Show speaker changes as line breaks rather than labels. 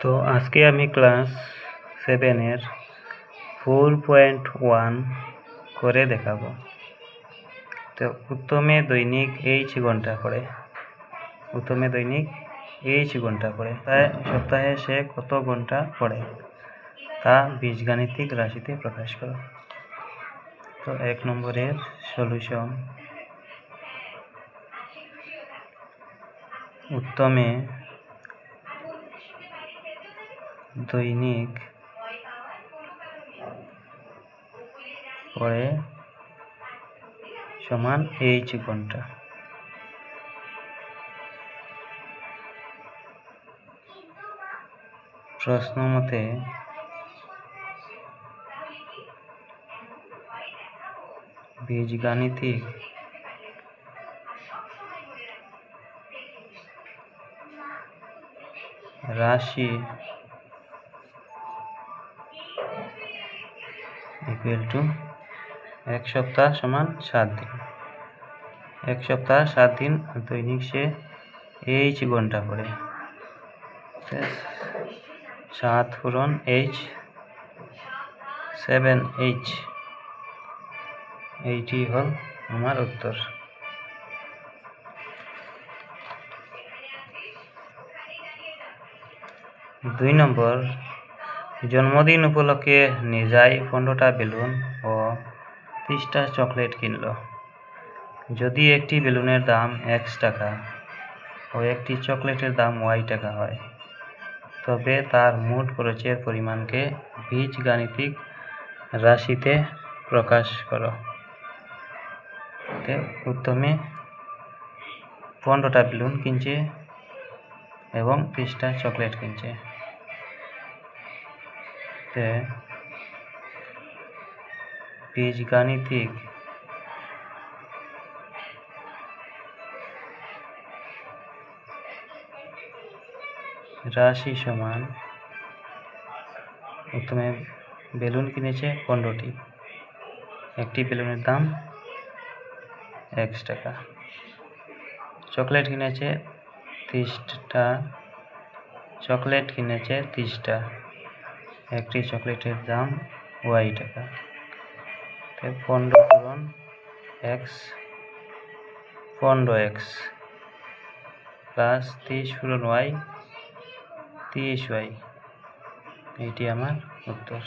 তো আজকে আমি ক্লাস 7-এর 4.1 করে দেখাবো। তো উত্তমে দৈনিক H ঘন্টা করে, তাই সপ্তাহে সে কত ঘন্টা পড়ে তা বীজগাণিতিক রাশিতে প্রকাশ করো। তো 1 নম্বরের সলিউশন, উত্তমে দৈনিক পড়ে সমান H ঘন্টা। প্রশ্ন মতে বীজগাণিতিক রাশি ইকুয়াল টু 1 সপ্তাহ সমান 7 দিন। 1 সপ্তাহ 7 দিন আর দৈনিক সে H ঘন্টা পড়ে। 7 পূরণ H 7H, এইটি হল আমার উত্তর। 2 নম্বর, জন্মদিন উপলক্ষে নিজাই 15টা বেলুন ও 30টা চকলেট কিনল। যদি একটি বেলুনের দাম X টাকা ও একটি চকলেটের দাম Y টাকা হয়, তবে তার মোট খরচের পরিমাণকে বীজগাণিতিক রাশিতে প্রকাশ করো। উত্তমে 15টা বেলুন কিনছে এবং 30টা চকলেট কিনছে। বীজগাণিতিক রাশি সমান, প্রথমে বেলুন কিনেছে 15টি, একটি বেলুনের দাম X টাকা, চকলেট কিনেছে 30টা, একটি চকলেটের দাম Y টাকা। 15 পূরণ X 15X প্লাস 30 পূরণ Y 30Y, এইটি আমার উত্তর।